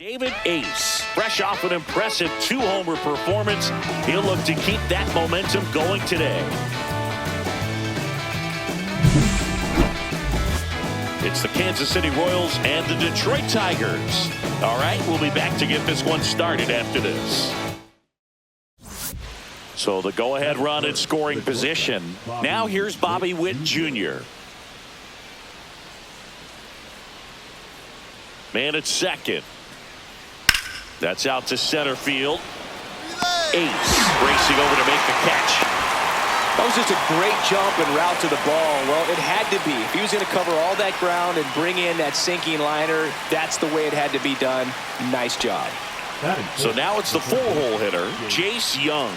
David Ace, fresh off an impressive 2-homer performance, he'll look to keep that momentum going today. It's the Kansas City Royals and the Detroit Tigers. All right, we'll be back to get this one started after this. So the go-ahead run in scoring position. Now here's Bobby Witt Jr. Man at second. That's out to center field. Ace racing over to make the catch. That was just a great jump and route to the ball. Well, it had to be. If he was going to cover all that ground and bring in that sinking liner, that's the way it had to be done. Nice job. So now it's the 4-hole hitter, Jace Young.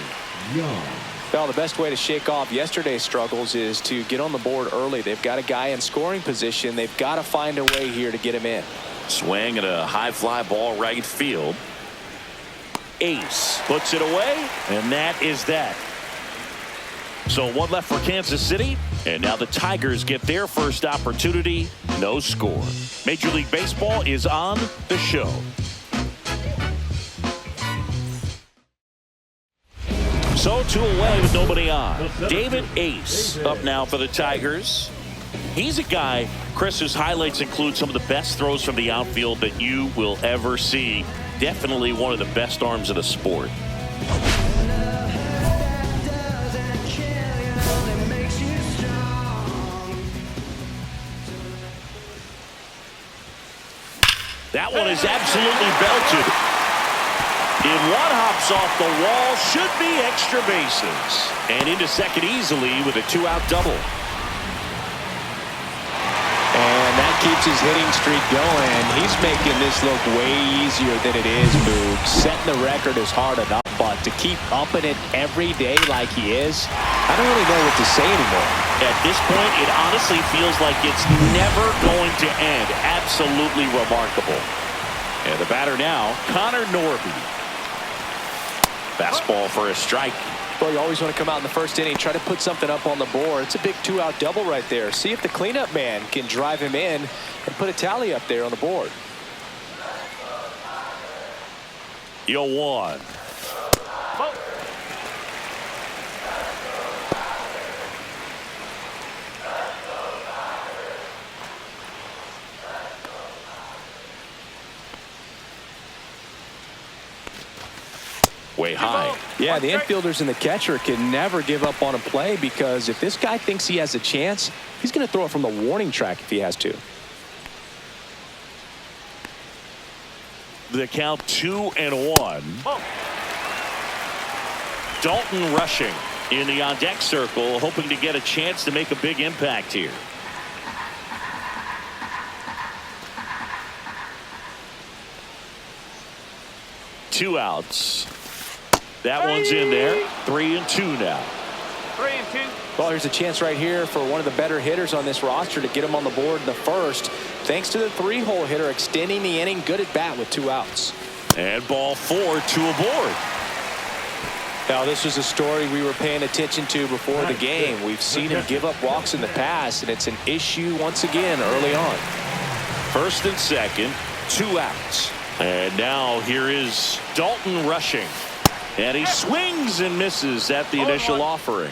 Well, the best way to shake off yesterday's struggles is to get on the board early. They've got a guy in scoring position. They've got to find a way here to get him in. Swing and a high fly ball right field. Ace puts it away, and that is that. So one left for Kansas City, and now the Tigers get their first opportunity. No score. Major League Baseball is on the show. So 2 away with nobody on. David Ace up now for the Tigers. He's a guy, Chris, whose highlights include some of the best throws from the outfield that you will ever see. Definitely one of the best arms of the sport. That one is absolutely belted. In one hops off the wall, should be extra bases. And into second easily with a 2-out double. And that keeps his hitting streak going. He's making this look way easier than it is, Boog. Setting the record is hard enough, but to keep upping it every day like he is, I don't really know what to say anymore. At this point, it honestly feels like it's never going to end. Absolutely remarkable. And the batter now, Connor Norby. Fastball for a strike. Well, you always want to come out in the first inning, try to put something up on the board. It's a big 2-out double right there. See if the cleanup man can drive him in and put a tally up there on the board. 0-1. Way high. Yeah, the infielders and the catcher can never give up on a play, because if this guy thinks he has a chance, he's going to throw it from the warning track if he has to. The count 2-1. Dalton rushing in the on-deck circle, hoping to get a chance to make a big impact here. Two outs. That one's in there. 3-2 now. 3-2. Well, there's a chance right here for one of the better hitters on this roster to get him on the board in the first, thanks to the 3-hole hitter extending the inning. Good at bat with 2 outs. And ball 4, 2 aboard. Now, this was a story we were paying attention to before the game. We've seen him give up walks in the past, and it's an issue once again early on. First and second, 2 outs. And now here is Dalton rushing. And he swings and misses at the initial offering.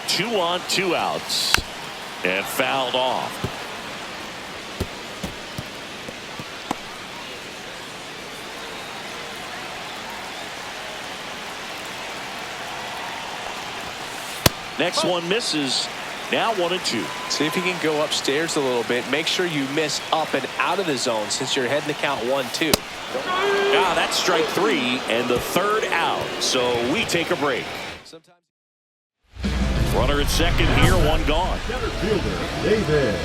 Two on, 2 outs. And fouled off. Next one misses. Now 1-2. See if you can go upstairs a little bit. Make sure you miss up and out of the zone since you're heading to count 1-2. Ah, that's strike 3 and the 3rd out. So we take a break. Runner at second here, 1 gone. Center fielder, David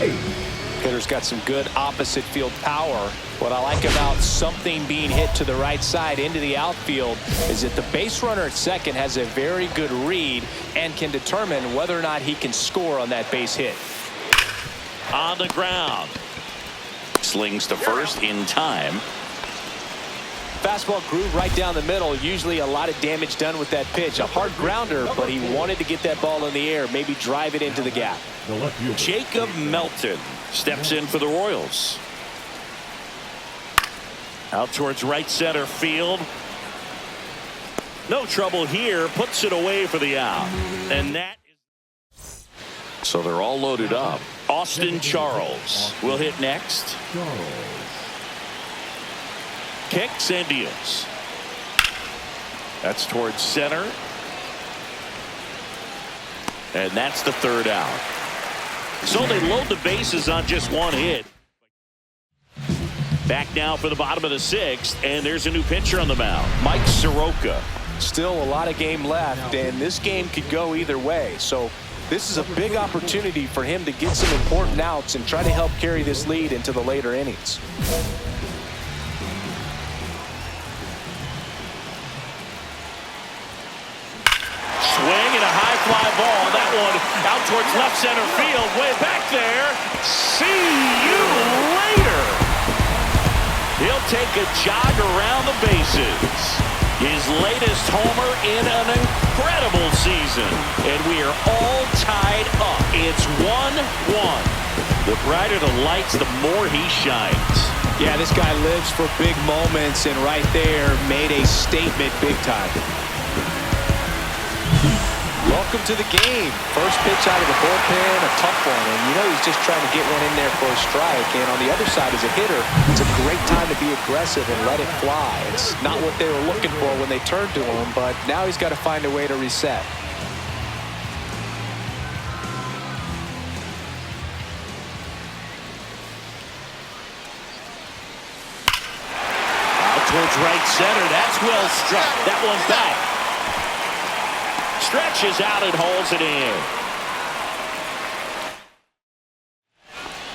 Ace. Hitter's got some good opposite field power. What I like about something being hit to the right side into the outfield is that the base runner at second has a very good read and can determine whether or not he can score on that base hit. On the ground. Slings to first in time. Fastball groove right down the middle. Usually a lot of damage done with that pitch. A hard grounder, but he wanted to get that ball in the air, maybe drive it into the gap. Jacob Melton steps in for the Royals. Out towards right center field. No trouble here. Puts it away for the out. And that is... So they're all loaded up. Austin Charles will hit next. Kicks and deals. That's towards center. And that's the third out. So they load the bases on just one hit. Back now for the bottom of the sixth, and there's a new pitcher on the mound, Mike Soroka. Still a lot of game left, and this game could go either way. So this is a big opportunity for him to get some important outs and try to help carry this lead into the later innings. Swing and a high fly ball. That one out towards left center field. Way back there. See you later. He'll take a jog around the bases. His latest homer in an incredible season. And we are all tied up. It's 1-1. The brighter the lights, the more he shines. Yeah, this guy lives for big moments, and right there made a statement big time. Welcome to the game. First pitch out of the bullpen, a tough one. And you know he's just trying to get one in there for a strike. And on the other side, as a hitter, it's a great time to be aggressive and let it fly. It's not what they were looking for when they turned to him, but now he's got to find a way to reset. Out towards right center. That's well struck. That one's back. Stretches out and holds it in.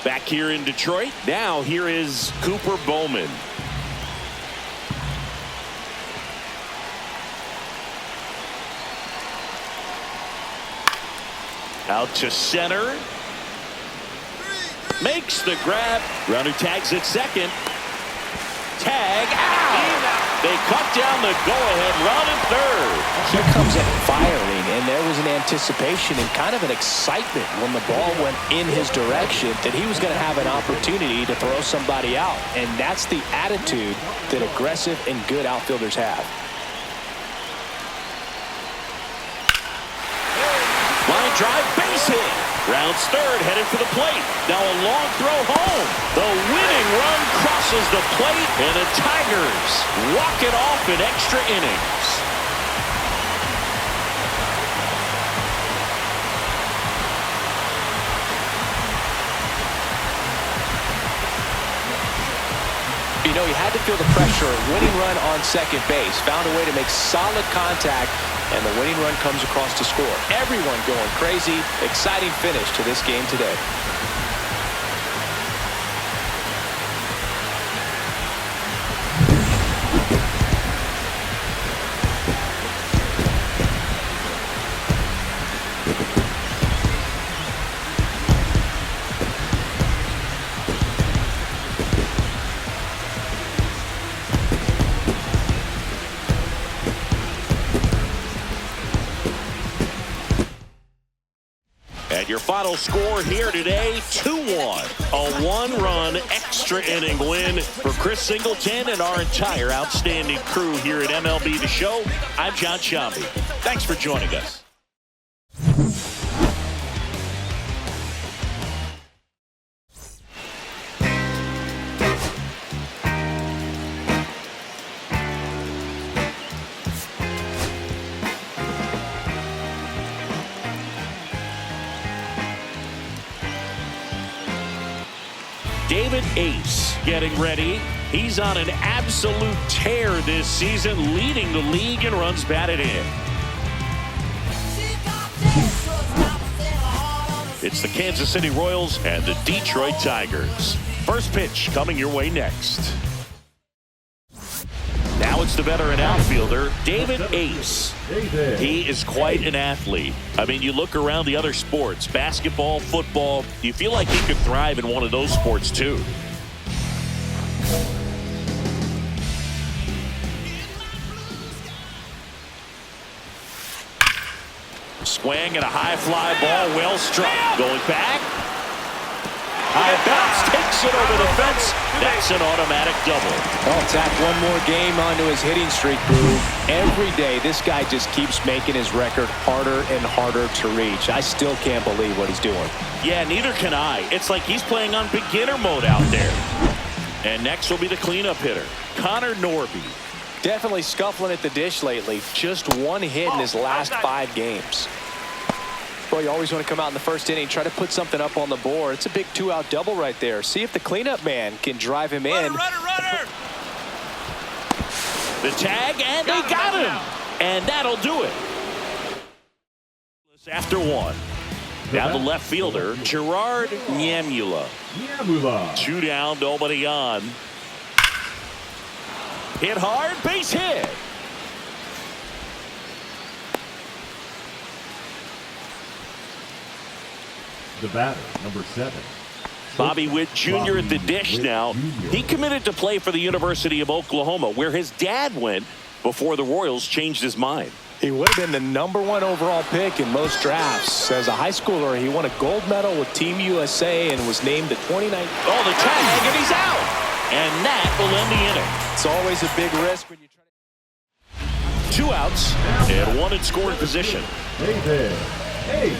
Back here in Detroit. Now here is Cooper Bowman. Out to center. Makes the grab. Runner tags at second. Tag out. They cut down the go-ahead run at third. He comes in firing, and there was an anticipation and kind of an excitement when the ball went in his direction that he was going to have an opportunity to throw somebody out. And that's the attitude that aggressive and good outfielders have. Line drive, base hit. Rounds third, headed for the plate. Now a long throw home. The winning run crosses the plate, and the Tigers walk it off in extra innings. You know, he had to feel the pressure. Winning run on second base. Found a way to make solid contact, and the winning run comes across to score. Everyone going crazy. Exciting finish to this game today. And your final score here today, 2-1. A one-run extra inning win for Chris Singleton and our entire outstanding crew here at MLB The Show. I'm John Shambi. Thanks for joining us. David Ace getting ready. He's on an absolute tear this season, leading the league in runs batted in. It's the Kansas City Royals and the Detroit Tigers. First pitch coming your way next. Now it's the veteran outfielder, David Ace. He is quite an athlete. I mean, you look around the other sports, basketball, football, you feel like he could thrive in one of those sports too. Swing and a high fly ball, well struck. Going back. High bounce, takes it over the fence. That's an automatic double. Oh, tack one more game onto his hitting streak, Boo. Every day, this guy just keeps making his record harder and harder to reach. I still can't believe what he's doing. Yeah, neither can I. It's like he's playing on beginner mode out there. And next will be the cleanup hitter, Connor Norby. Definitely scuffling at the dish lately. Just one hit in his last 5 games. Boy, you always want to come out in the first inning, try to put something up on the board. It's a big 2-out double right there. See if the cleanup man can drive him in. Runner. The tag, and they got him. And that'll do it. After one. Now the left fielder, Gerard Nyamula. 2 down, nobody on. Hit hard, base hit. The batter, number 7. Bobby Witt Jr. at the dish now. He committed to play for the University of Oklahoma, where his dad went before the Royals changed his mind. He would have been the #1 overall pick in most drafts. As a high schooler, he won a gold medal with Team USA and was named the 29th. Oh, the tag, and he's out. And that will end the inning. It's always a big risk when you try to... 2 outs and 1 in scoring position. David. Hey.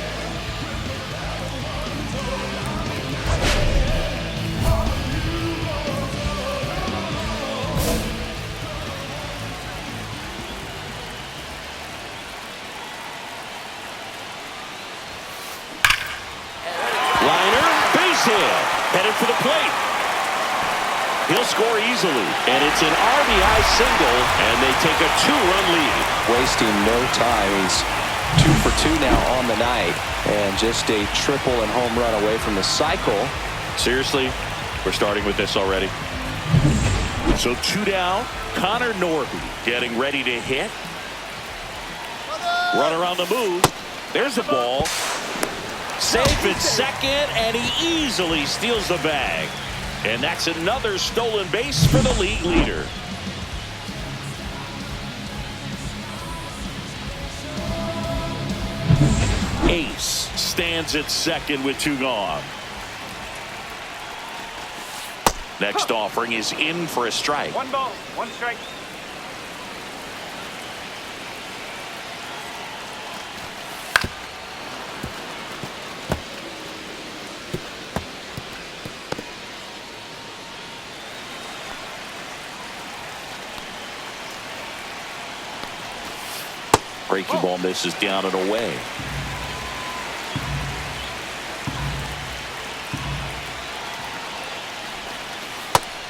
Headed for the plate. He'll score easily, and it's an RBI single, and they take a 2-run lead. Wasting no time. He's 2 for 2 now on the night, and just a triple and home run away from the cycle. Seriously, we're starting with this already. So 2 down, Connor Norby getting ready to hit. Runner on the move. There's a ball. Safe at second, and he easily steals the bag. And that's another stolen base for the league leader. Ace stands at second with 2 gone. Next offering is in for a strike. 1 ball, 1 strike. Breaking ball misses down and away.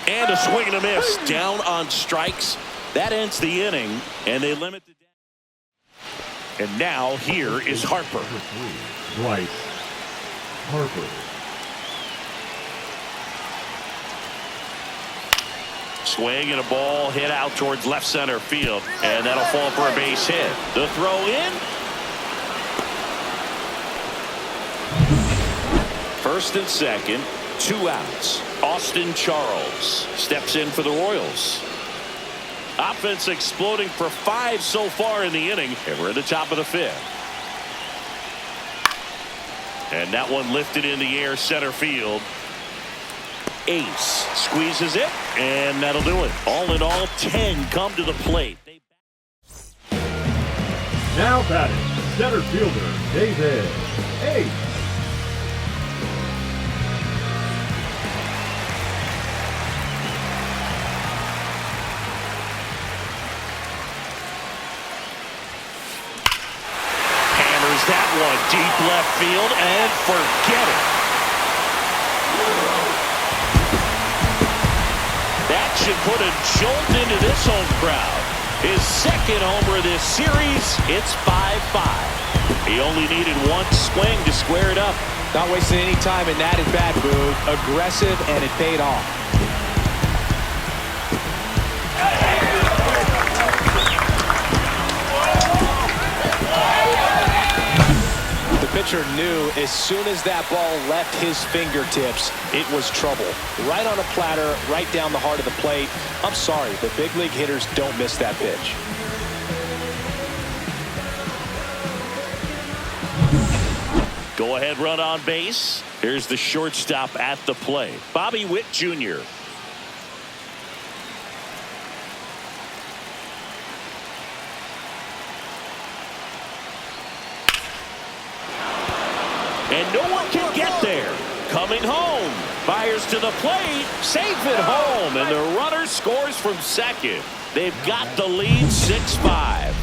And a swing and a miss. Down on strikes. That ends the inning, and they limit the damage. And now here is Harper. Bryce Harper. Swing and a ball hit out towards left center field, and that'll fall for a base hit. The throw in. First and second, 2 outs. Austin Charles steps in for the Royals. Offense exploding for 5 so far in the inning, and we're at the top of the 5th. And that one lifted in the air center field. Ace squeezes it, and that'll do it. All in all, 10 come to the plate. Now batting, center fielder, David. Hey. Hammers that one deep left field, and forget it. That should put a jolt into this home crowd. His second homer of this series. It's 5-5. He only needed 1 swing to square it up. Not wasting any time in that at bat, Boo. Aggressive, and it paid off. The pitcher knew as soon as that ball left his fingertips, it was trouble. Right on a platter, right down the heart of the plate. I'm sorry, but big league hitters don't miss that pitch. Go ahead run on base. Here's the shortstop at the plate, Bobby Witt Jr. And no one can get there. Coming home. Fires to the plate. Safe at home. And the runner scores from second. They've got the lead 6-5.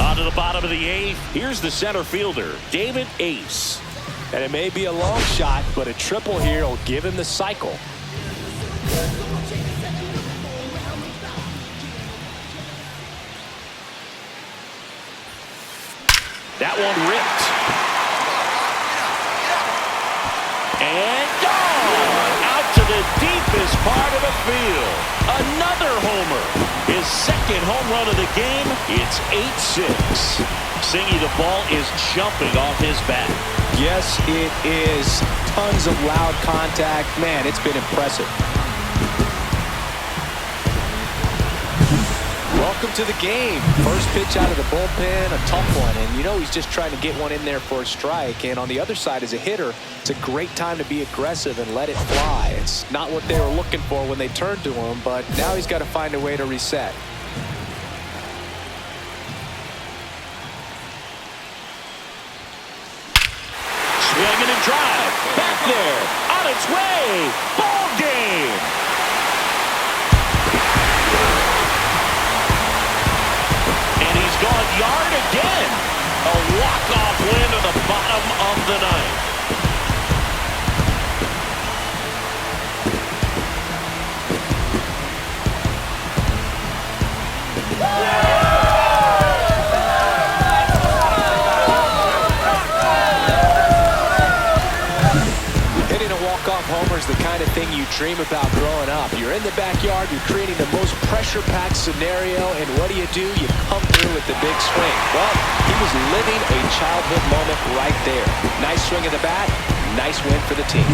On to the bottom of the eighth. Here's the center fielder, David Ace. And it may be a long shot, but a triple here will give him the cycle. That one ripped. And gone out to the deepest part of the field. Another homer. His second home run of the game. It's 8-6. Singy, the ball is jumping off his bat. Yes, it is. Tons of loud contact. Man, it's been impressive. Welcome to the game. First pitch out of the bullpen, a tough one. And you know he's just trying to get one in there for a strike. And on the other side, as a hitter, it's a great time to be aggressive and let it fly. It's not what they were looking for when they turned to him, but now he's got to find a way to reset. Swinging and drive. Back there. On its way. Ball game. And he's gone yard again. A walk-off win to the bottom of the ninth. Homer is the kind of thing you dream about growing up. You're in the backyard, you're creating the most pressure-packed scenario, and what do? You come through with the big swing. Well, he was living a childhood moment right there. Nice swing of the bat, nice win for the team.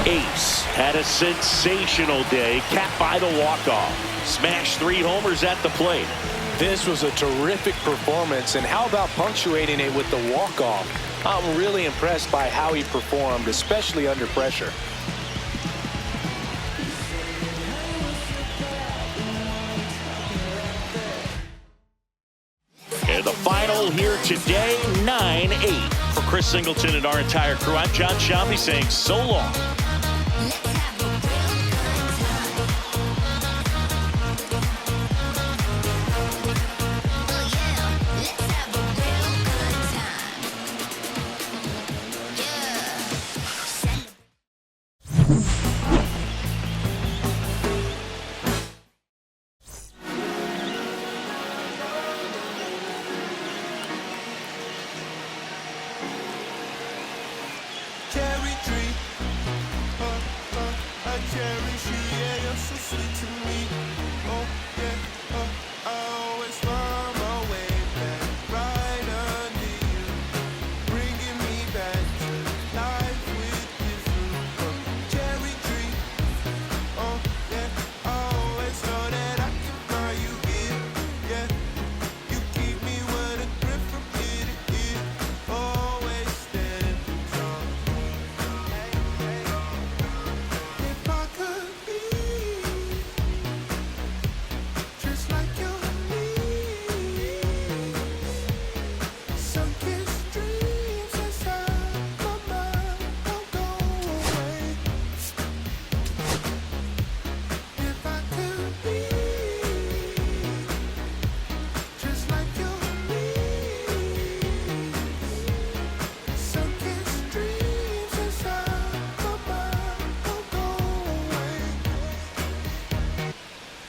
Ace had a sensational day, capped by the walk-off. Smashed 3 homers at the plate. This was a terrific performance, and how about punctuating it with the walk-off? I'm really impressed by how he performed, especially under pressure. And the final here today, 9-8. For Chris Singleton and our entire crew, I'm John Shambi saying so long.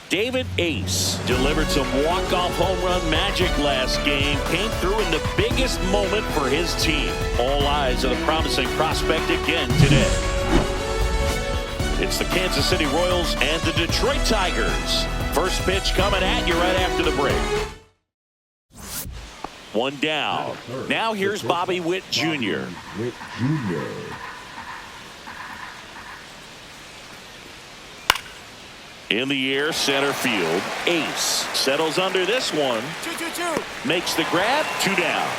David Ace delivered some walk-off home run magic last game. Came through in the biggest moment for his team. All eyes on the promising prospect again today. It's the Kansas City Royals and the Detroit Tigers. First pitch coming at you right after the break. One down. Now here's Bobby Witt Jr. In the air, center field. Ace settles under this one. 2-2-2. Makes the grab. 2 down.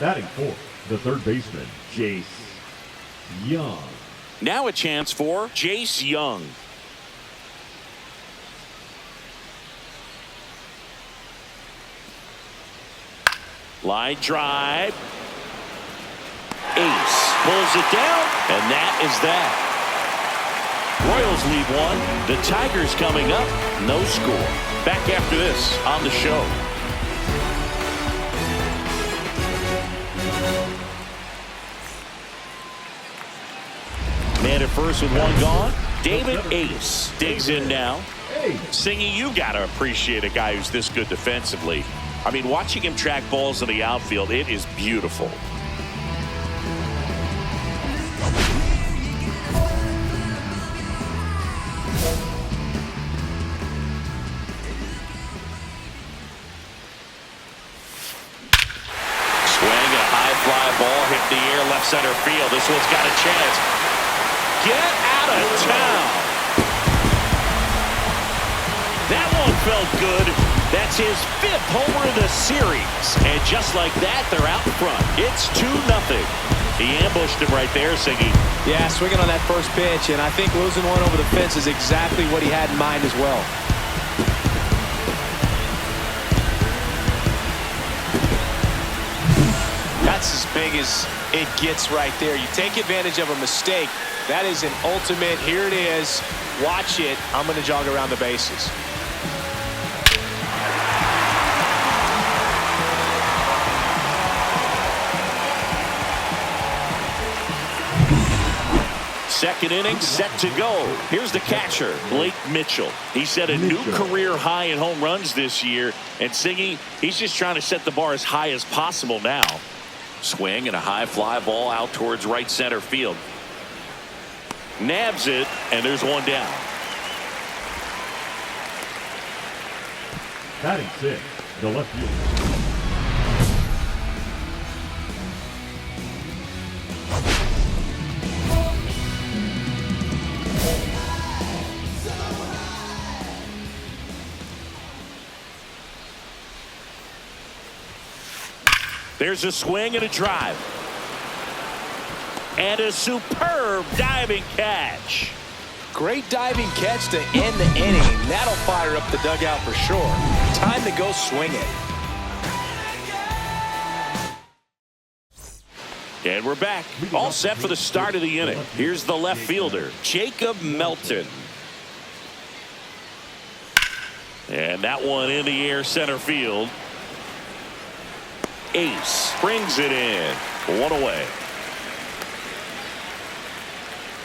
Batting fourth, the third baseman, Jace Young. Now a chance for Jace Young. Line drive. Ace pulls it down, and that is that. Royals lead one. The Tigers coming up. No score. Back after this on the show. Man at first with one gone. David Ace digs in now. Singy, you got to appreciate a guy who's this good defensively. I mean, watching him track balls in the outfield, it is beautiful. Swing, a high fly ball hit the air, left center field. This one's got a chance. Get out of town. That one felt good. That's his 5th homer of the series. And just like that, they're out in front. It's 2-0. He ambushed him right there, Siggy. Yeah, swinging on that first pitch, and I think losing one over the fence is exactly what he had in mind as well. That's as big as it gets right there. You take advantage of a mistake. That is an ultimate, here it is, watch it, I'm going to jog around the bases. Second inning set to go. Here's the catcher, Blake Mitchell. He set a new career high in home runs this year. And Singy, he's just trying to set the bar as high as possible now. Swing and a high fly ball out towards right center field. Nabs it, and there's one down. Batting sixth, the left fielder. There's a swing and a drive. And a superb diving catch. Great diving catch to end the inning. That'll fire up the dugout for sure. Time to go swing it. And we're back. All set for the start of the inning. Here's the left fielder, Jacob Melton. And that one in the air center field. Ace brings it in. One away.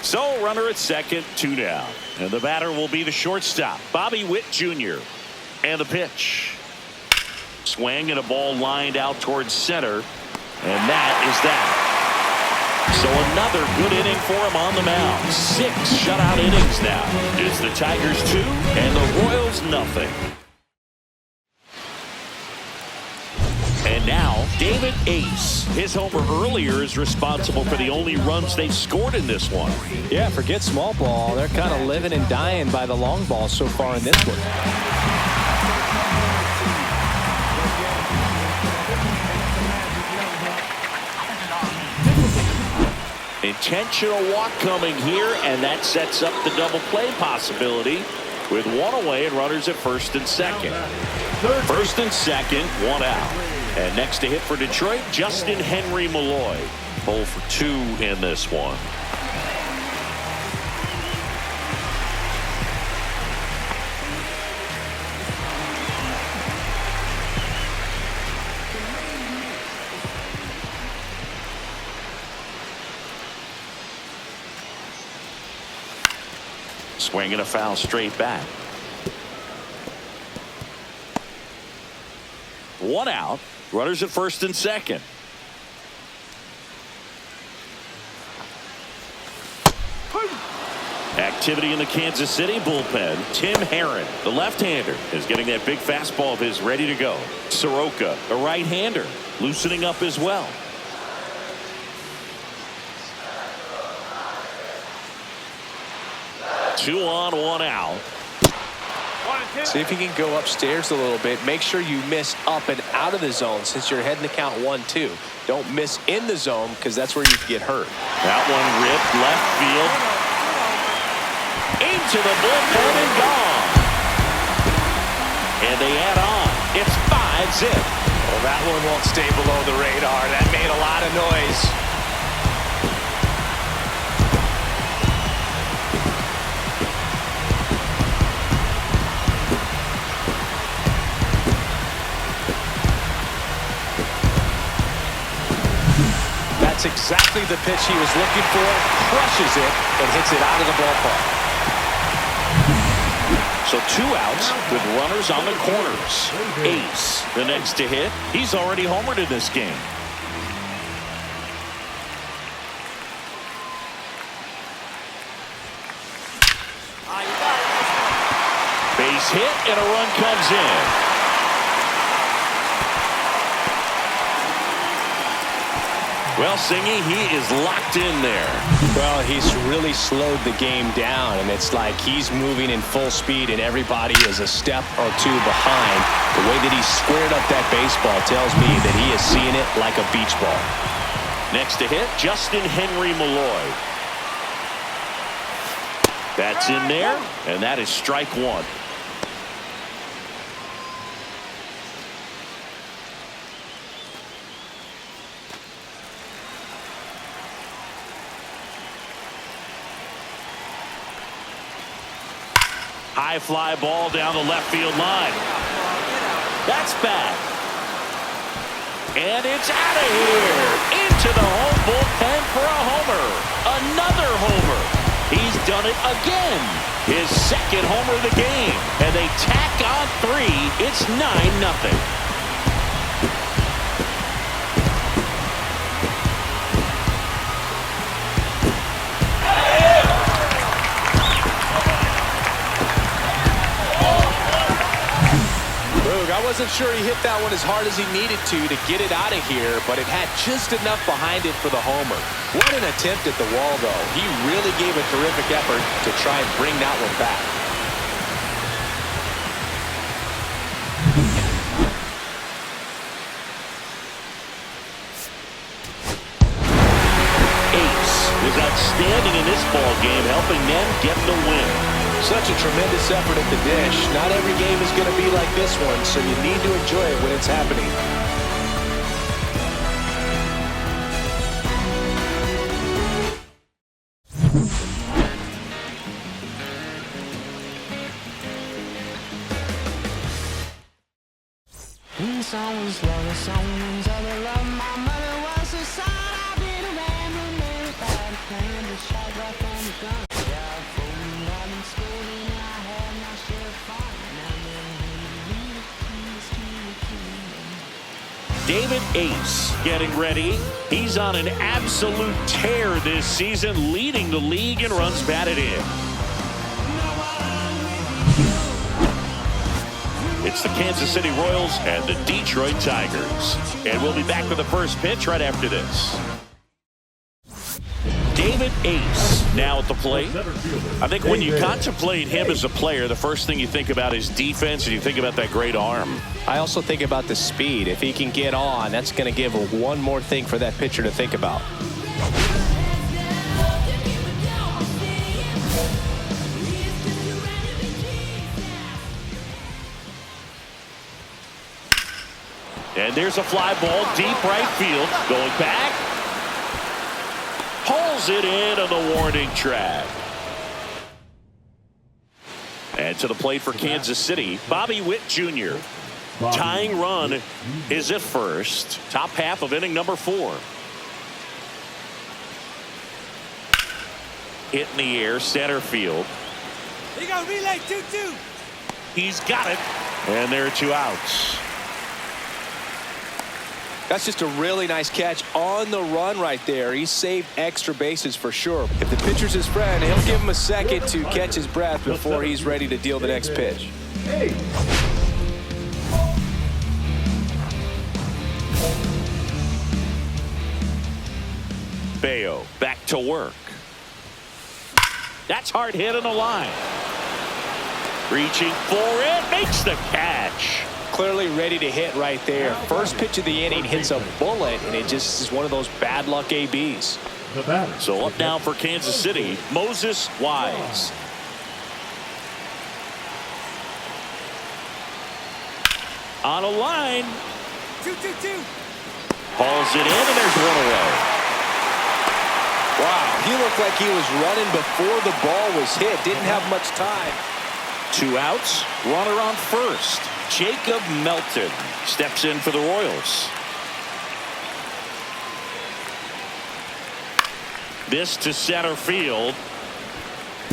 So runner at second, 2 down. And the batter will be the shortstop, Bobby Witt Jr. And the pitch. Swing and a ball lined out towards center. And that is that. So another good inning for him on the mound. 6 shutout innings now. It's the Tigers 2 and the Royals nothing. And now, David Ace. His homer earlier is responsible for the only runs they've scored in this one. Yeah, forget small ball. They're kind of living and dying by the long ball so far in this one. Intentional walk coming here, and that sets up the double play possibility with one away and runners at first and second. First and second, one out. And next to hit for Detroit, Justin Henry Malloy. 0 for 2 in this one. Swing and a foul straight back. One out. Runners at first and second. Activity in the Kansas City bullpen. Tim Herron, the left-hander, is getting that big fastball of his ready to go. Soroka, a right-hander, loosening up as well. Two on, one out. See if you can go upstairs a little bit. Make sure you miss up and out of the zone since you're heading to count 1-2. Don't miss in the zone because that's where you can get hurt. That one ripped left field. Into the bullpen and gone. And they add on. It's 5-zip. Well, that one won't stay below the radar. That made a lot of noise. That's exactly the pitch he was looking for. Crushes it and hits it out of the ballpark. So 2 outs with runners on the corners. Ace, the next to hit. He's already homered in this game. Base hit and a run comes in. Well, Singy, he is locked in there. Well, he's really slowed the game down, and it's like he's moving in full speed, and everybody is a step or two behind. The way that he squared up that baseball tells me that he is seeing it like a beach ball. Next to hit, Justin Henry Malloy. That's in there, and that is strike 1. High fly ball down the left field line. That's back. And it's out of here. Into the home bullpen for a homer. Another homer. He's done it again. His second homer of the game. And they tack on 3. It's 9-0. I wasn't sure he hit that one as hard as he needed to get it out of here, but it had just enough behind it for the homer. What an attempt at the wall, though. He really gave a terrific effort to try and bring that one back. Ace was outstanding in this ball game, helping them get the win. Such a tremendous effort at the dish. Not every game is going to be like this one, so you need to enjoy it when it's happening. David Ace getting ready. He's on an absolute tear this season, leading the league in runs batted in. It's the Kansas City Royals and the Detroit Tigers. And we'll be back with the first pitch right after this. David Ace now at the plate. I think when you contemplate him as a player, the first thing you think about is defense, and you think about that great arm. I also think about the speed. If he can get on, that's going to give one more thing for that pitcher to think about. And there's a fly ball deep right field. Going back. Pulls it in on the warning track. And to the plate for Kansas City, Bobby Witt Jr. Tying run is at first. Top half of inning number 4. Hit in the air, center field. He got relay 2-2. He's got it. And there are 2 outs. That's just a really nice catch on the run right there. He saved extra bases for sure. If the pitcher's his friend, he'll give him a second to catch his breath before he's ready to deal the next pitch. Bayo back to work. That's hard hit on the line. Reaching for it, makes the catch. Clearly ready to hit right there. First pitch of the inning hits a bullet, and it just is one of those bad luck ABs. The batter. So up now for Kansas City, Moses Wise. On a line. 2-2-2. Hauls it in, and there's one away. Wow, he looked like he was running before the ball was hit. Didn't have much time. 2 outs, runner on first. Jacob Melton steps in for the Royals. This to center field.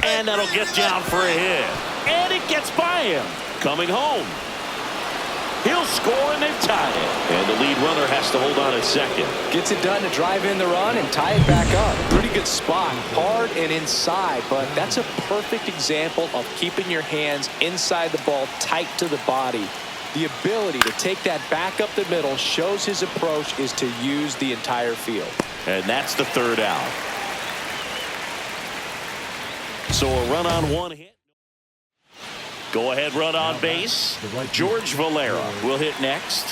And that'll get down for a hit. And it gets by him. Coming home. He'll score and they've tied it. And the lead runner has to hold on at second. Gets it done to drive in the run and tie it back up. Pretty good spot. Hard and inside, but that's a perfect example of keeping your hands inside the ball, tight to the body. The ability to take that back up the middle shows his approach is to use the entire field. And that's the third out. So a run on one hit. Go ahead run on base. George Valera will hit next.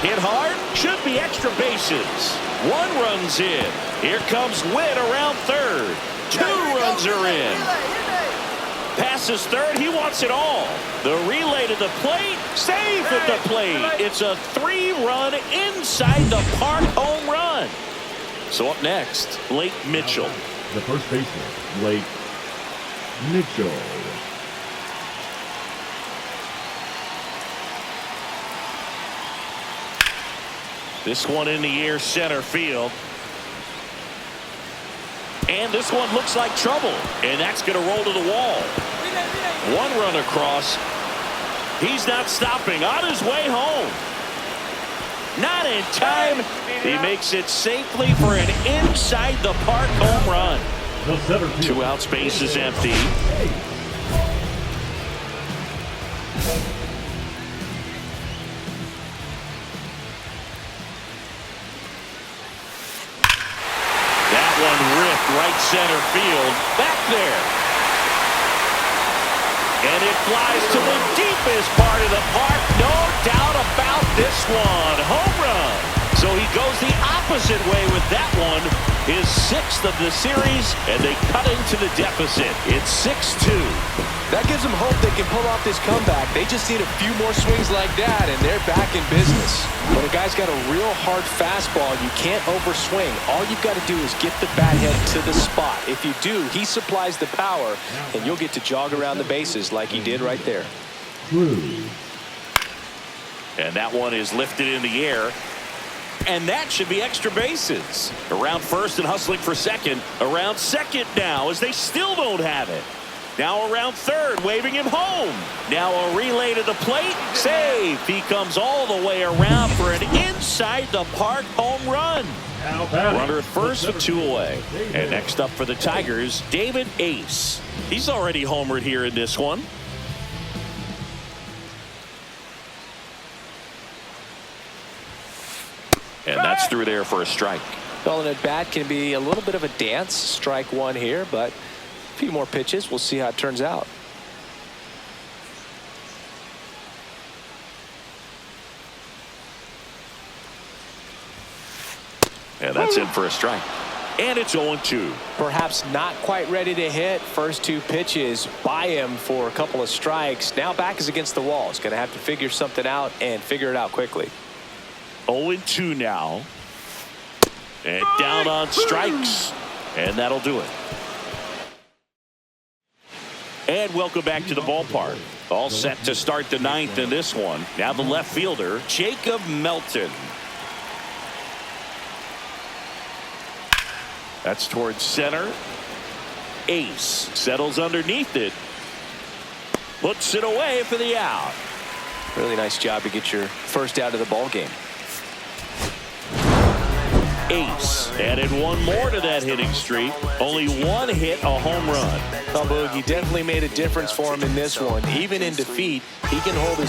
Hit hard, should be extra bases. 1 run's in. Here comes Witt around third. 2 runs are in. Passes third, he wants it all. The relay to the plate, safe at the plate. It's a 3-run inside the park home run. So up next, Blake Mitchell. The first baseman, Blake Mitchell. This one in the air, center field. And this one looks like trouble. And that's going to roll to the wall. 1 run across. He's not stopping. On his way home. Not in time. He makes it safely for an inside the park home run. The center field. 2 outs, base is empty. That one ripped right center field. Back there. And it flies to the deepest part of the park. No doubt about this one. Home run. So he goes the opposite way with that one. His 6th of the series, and they cut into the deficit. It's 6-2. That gives them hope they can pull off this comeback. They just need a few more swings like that, and they're back in business. When a guy's got a real hard fastball, you can't overswing. All you've got to do is get the bat head to the spot. If you do, he supplies the power, and you'll get to jog around the bases like he did right there. And that one is lifted in the air. And that should be extra bases. Around first and hustling for second. Around second now as they still don't have it. Now around third, waving him home. Now a relay to the plate. Safe. He comes all the way around for an inside the park home run. Runner at first with 2 away. And next up for the Tigers, David Ace. He's already homered here in this one. And that's through there for a strike. Well, an at-bat can be a little bit of a dance. Strike 1 here, but a few more pitches. We'll see how it turns out. And that's in for a strike. And it's 0-2. Perhaps not quite ready to hit. First 2 pitches by him for a couple of strikes. Now back is against the wall. He's going to have to figure something out and figure it out quickly. 0-2 now. And down on strikes. And that'll do it. And welcome back to the ballpark. All set to start the 9th in this one. Now the left fielder, Jacob Melton. That's towards center. Ace settles underneath it. Puts it away for the out. Really nice job to get your first out of the ball game. Ace added 1 more to that hitting streak. Only 1 hit, a home run. Boog, he definitely made a difference for him in this one. Even in defeat, he can hold his